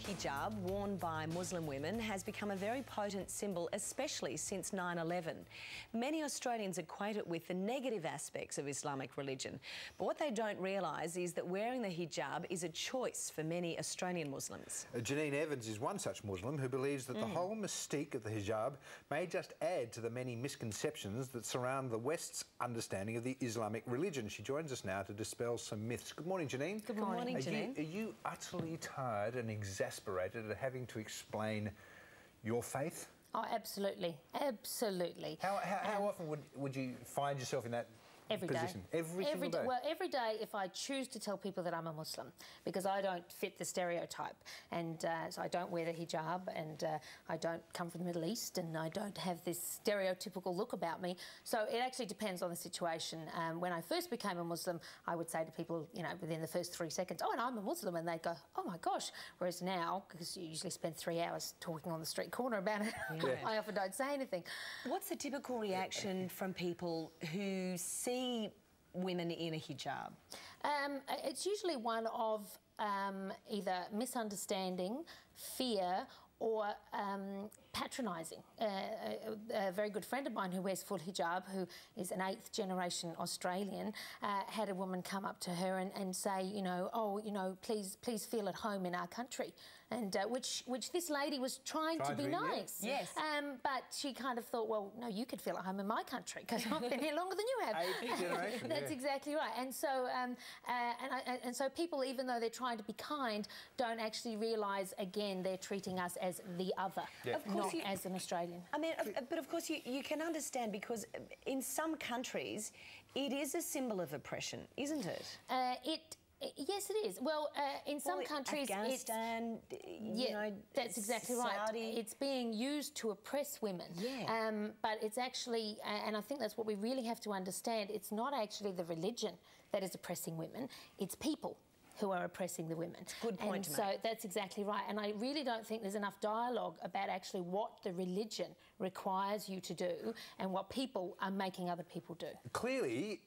hijab, worn by Muslim women, has become a very potent symbol, especially since 9/11. Many Australians equate it with the negative aspects of Islamic religion. But what they don't realise is that wearing the hijab is a choice for many Australian Muslims. Janine Evans is one such Muslim who believes that the whole mystique of the hijab may just add to the many misconceptions that surround the West's understanding of the Islamic religion. She joins us now to dispel some myths. Good morning, Janine. Good morning, Janine. Are you utterly tired and exasperated at having to explain your faith? Oh, absolutely. Absolutely. How often would you find yourself in that position? Every single day? Well, every day if I choose to tell people that I'm a Muslim, because I don't fit the stereotype. And so I don't wear the hijab, and I don't come from the Middle East, and I don't have this stereotypical look about me. So it actually depends on the situation. When I first became a Muslim, I would say to people, you know, within the first 3 seconds, oh, and I'm a Muslim, and they'd go, oh my gosh. Whereas now, because you usually spend 3 hours talking on the street corner about it, I often don't say anything. What's the typical reaction from people who see women in a hijab? It's usually one of either misunderstanding, fear, or patronising. A very good friend of mine who wears full hijab, who is an 8th generation Australian, had a woman come up to her and say, you know, oh, you know, please feel at home in our country, and which this lady was trying to be nice. Yes. But she kind of thought, well, no, you could feel at home in my country because I've been here longer than you have. 8th generation. That's exactly right. And so and so people, even though they're trying to be kind, don't actually realise, again, they're treating us as the other, not as an Australian. I mean, but of course you can understand, because in some countries it is a symbol of oppression, isn't it? Yes, it is. Well, in some countries, Afghanistan, you know, that's exactly Saudi. right. It's being used to oppress women. Yeah. But it's actually, and I think that's what we really have to understand. It's not actually the religion that is oppressing women. It's people who are oppressing the women. Good point to make. So that's exactly right. And I really don't think there's enough dialogue about actually what the religion requires you to do and what people are making other people do. Clearly,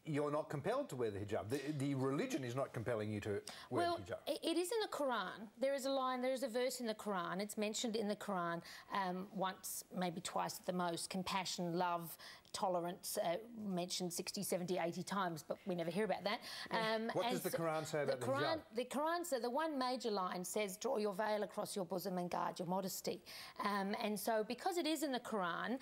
you're not compelled to wear the hijab. The religion is not compelling you to wear the hijab. It is in the Quran. There is a line, there is a verse in the Quran. It's mentioned in the Quran once, maybe twice at the most. Compassion, love, tolerance, mentioned 60, 70, 80 times, but we never hear about that. What does the Quran say about the hijab? The Quran says, the one major line says, draw your veil across your bosom and guard your modesty. And so because it is in the Quran,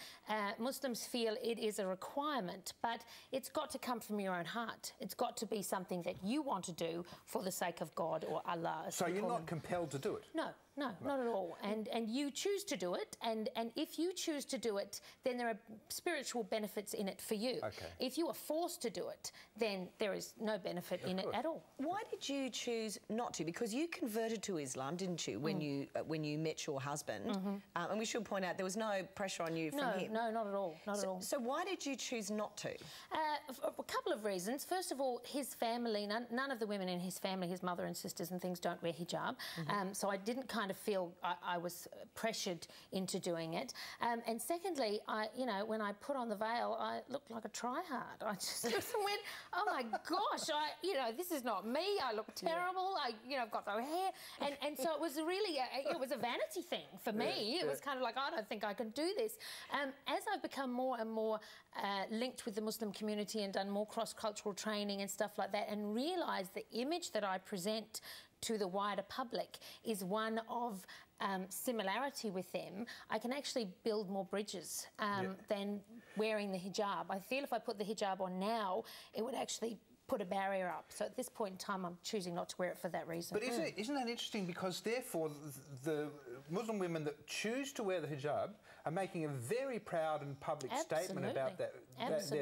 Muslims feel it is a requirement, but it's got to come from your own heart. It's got to be something that you want to do for the sake of God or Allah. So you're not compelled to do it? No. No, not at all. And you choose to do it, and if you choose to do it, then there are spiritual benefits in it for you. Okay. If you are forced to do it, then there is no benefit in it at all. Why did you choose not to? Because you converted to Islam, didn't you, when you met your husband? And we should point out there was no pressure on you from him. No, not at all. Not at all. So why did you choose not to? For a couple of reasons. First of all, his family, none of the women in his family, his mother and sisters and things, don't wear hijab. So I didn't kind of feel I was pressured into doing it. And secondly, you know, when I put on the veil, I looked like a try-hard. I just went, oh my gosh, you know, this is not me. I look terrible. You know, I've got no hair. And so it was really, it was a vanity thing for me. It was kind of like, I don't think I can do this. As I've become more and more linked with the Muslim community and done more cross-cultural training and stuff like that, and realised the image that I present to the wider public is one of similarity with them, I can actually build more bridges than wearing the hijab. I feel if I put the hijab on now, it would actually put a barrier up. So at this point in time, I'm choosing not to wear it for that reason. But isn't that interesting? Because therefore, the Muslim women that choose to wear the hijab are making a very proud and public statement about their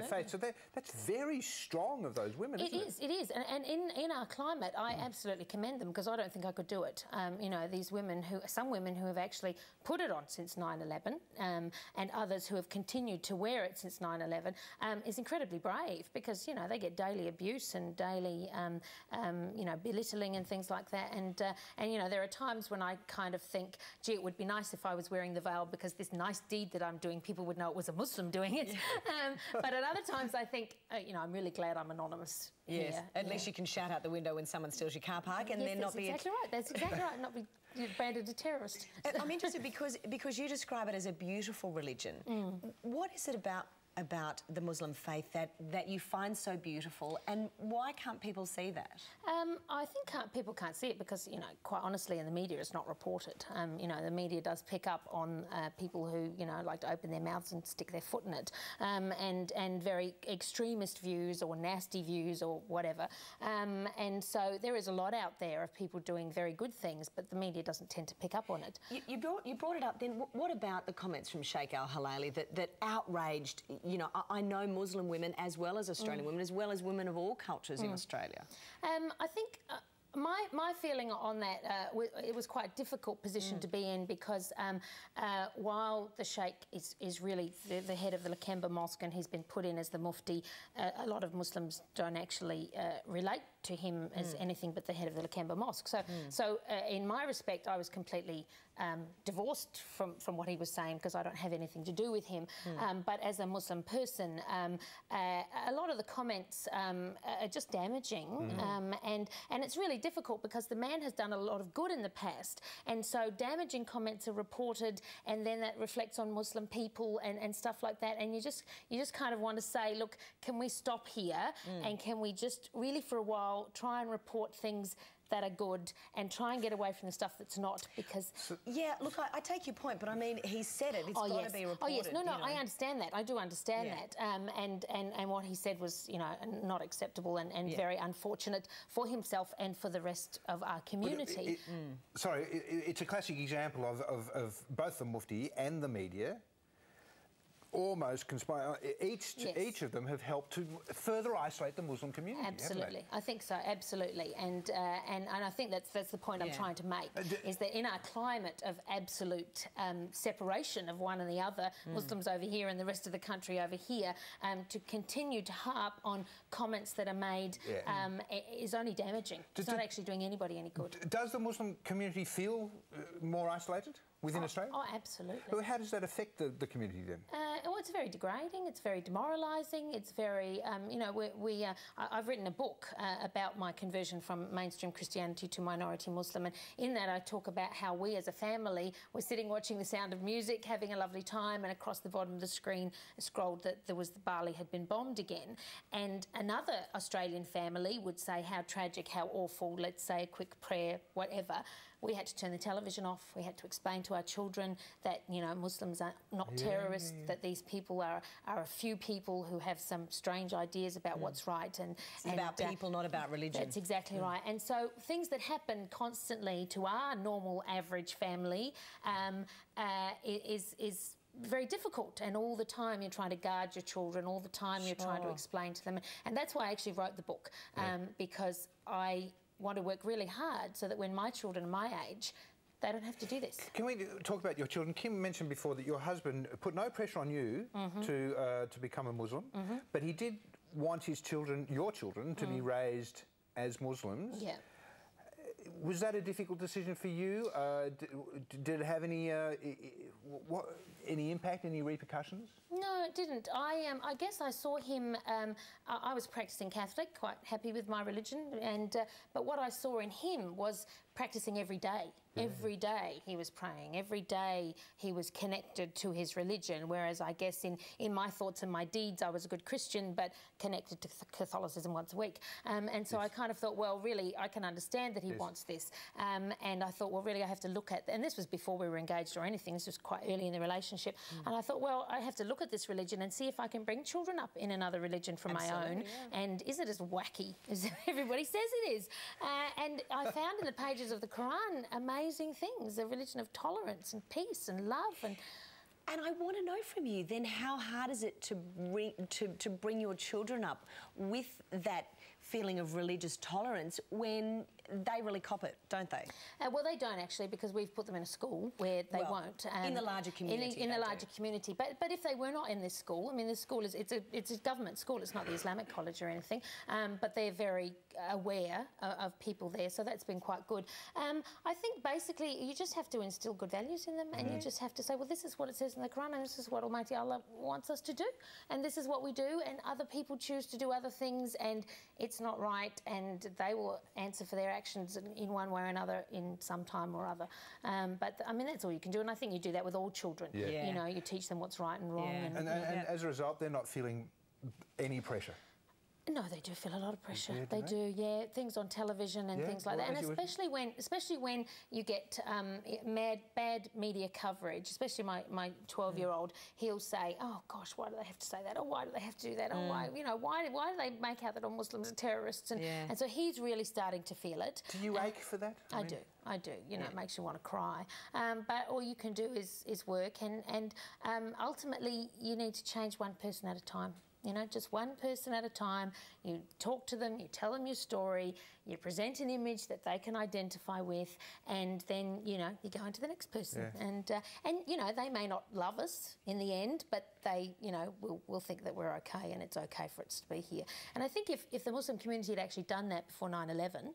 faith. So that's very strong of those women, isn't it? It is. And in our climate, I absolutely commend them, because I don't think I could do it. You know, these women some women who have actually put it on since 9/11, and others who have continued to wear it since 9/11, is incredibly brave, because, you know, they get daily abuse and daily, you know, belittling and things like that. And you know, there are times when I kind of think, gee, it would be nice if I was wearing the veil, because this nice deed that I'm doing, people would know it was a Muslim doing it. But at other times I think, you know, I'm really glad I'm anonymous. Yes, at least you can shout out the window when someone steals your car park and then not be... That's exactly right. That's exactly right. Not be branded a terrorist. I'm interested because you describe it as a beautiful religion. What is it about the Muslim faith that you find so beautiful, and why can't people see that? I think people can't see it because, you know, quite honestly, in the media it's not reported. You know, the media does pick up on people who, you know, like to open their mouths and stick their foot in it, and very extremist views or nasty views or whatever. And so there is a lot out there of people doing very good things, but the media doesn't tend to pick up on it. You brought it up then. What about the comments from Sheikh Al-Halali that outraged, you know, I know Muslim women as well as Australian women, as well as women of all cultures in Australia? I think my feeling on that, it was quite a difficult position to be in because while the Sheikh is really the head of the Lakemba Mosque and he's been put in as the Mufti, a lot of Muslims don't actually relate to him as anything but the head of the Lakemba Mosque. So in my respect, I was completely divorced from what he was saying because I don't have anything to do with him. But as a Muslim person, a lot of the comments are just damaging, and it's really difficult because the man has done a lot of good in the past, and so damaging comments are reported, and then that reflects on Muslim people and stuff like that, and you just kind of want to say, look, can we stop here, and can we just really for a while try and report things that are good and try and get away from the stuff that's not, because... Yeah, look, I take your point, but I mean, he said it. It's got to be reported. Oh, yes. No, you know. I understand that. I do understand that. And what he said was, you know, not acceptable and very unfortunate for himself and for the rest of our community. Sorry, it's a classic example of both the Mufti and the media almost conspire. Each of them have helped to further isolate the Muslim community. Absolutely, I think so. Absolutely, and I think that's the point I'm trying to make, is that in our climate of absolute separation of one and the other, Muslims over here and the rest of the country over here, to continue to harp on comments that are made is only damaging. It's not actually doing anybody any good. Does the Muslim community feel more isolated within Australia? Oh, absolutely. Well, how does that affect the community then? Well, it's very degrading. It's very demoralising. It's very, you know, I've written a book about my conversion from mainstream Christianity to minority Muslim, and in that I talk about how we as a family were sitting watching The Sound of Music, having a lovely time, and across the bottom of the screen scrolled that the Bali had been bombed again. And another Australian family would say how tragic, how awful, let's say a quick prayer, whatever. We had to turn the television off. We had to explain to our children that, you know, Muslims are not terrorists, that these people are a few people who have some strange ideas about what's right. It's about people, not about religion. That's exactly right. And so things that happen constantly to our normal average family is very difficult, and all the time you're trying to guard your children, all the time you're trying to explain to them. And that's why I actually wrote the book, because I want to work really hard so that when my children are my age, they don't have to do this. Can we talk about your children? Kim mentioned before that your husband put no pressure on you to become a Muslim, but he did want his children, your children, to be raised as Muslims. Yeah. Was that a difficult decision for you? Did it have any impact, any repercussions? No, it didn't. I guess I saw him. I was practicing Catholic, quite happy with my religion, and but what I saw in him was practicing every day. Every day he was praying. Every day he was connected to his religion. Whereas I guess in my thoughts and my deeds, I was a good Christian, but connected to Catholicism once a week. And so I kind of thought, well, really, I can understand that he wants this. And I thought, well, really, I have to look at. And this was before we were engaged or anything. This was quite early in the relationship. And I thought, well, I have to look at this religion and see if I can bring children up in another religion from my own. And is it as wacky as everybody says it is? And I found in the pages of the Quran amazing things, a religion of tolerance and peace and love. And I want to know from you then, how hard is it to bring your children up with that feeling of religious tolerance when they really cop it, don't they? Well, they don't actually, because we've put them in a school where they won't. In the larger community. In the larger community. But if they were not in this school, I mean, this school it's a government school. It's not the Islamic college or anything. But they're very aware of people there, so that's been quite good. I think basically you just have to instill good values in them, and you just have to say, well, this is what it says in the Quran, and this is what Almighty Allah wants us to do, and this is what we do, and other people choose to do other things, and it's it's not right, and they will answer for their actions in one way or another in some time or other. But I mean, that's all you can do, and I think you do that with all children. Yeah. You know, you teach them what's right and wrong. And as a result, they're not feeling any pressure. No, they do feel a lot of pressure. They do, yeah. Things on television and things like that, and especially when you get bad media coverage. Especially my 12-year-old, he'll say, "Oh gosh, why do they have to say that? Oh, why do they have to do that? Oh, why do they make out that all Muslims are terrorists?" And so he's really starting to feel it. Do you ache for that? I do. You know, it makes you want to cry. But all you can do is work, and ultimately you need to change one person at a time. You know, just one person at a time. You talk to them, you tell them your story, you present an image that they can identify with, and then, you know, you go into the next person. And you know, they may not love us in the end, but they, you know, will think that we're okay and it's okay for us to be here. And I think if the Muslim community had actually done that before 9/11,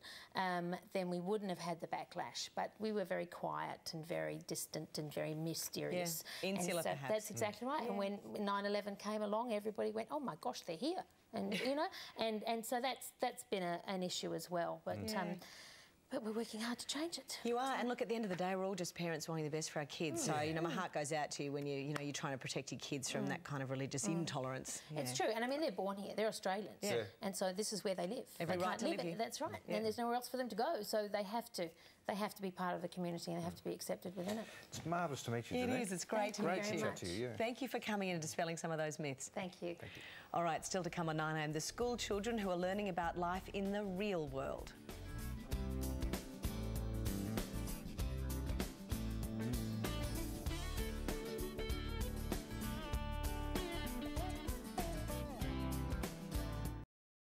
then we wouldn't have had the backlash. But we were very quiet and very distant and very mysterious. Insular, so perhaps. that's exactly right. And when 9/11 came along, everybody went, "Oh my gosh, they're here," and you know, and so that's been an issue as well. But we're working hard to change it. You are, and look, at the end of the day, we're all just parents wanting the best for our kids. So, you know, my heart goes out to you when you're trying to protect your kids from that kind of religious intolerance. It's true, and I mean, they're born here, they're Australians, and so this is where they live. Every right to live here. That's right, and there's nowhere else for them to go, so they have to be part of the community and they have to be accepted within it. It's marvellous to meet you, Janine. It is, it's great to meet you. Great to chat to you, Thank you for coming in and dispelling some of those myths. Thank you. All right, still to come on 9am, the school children who are learning about life in the real world.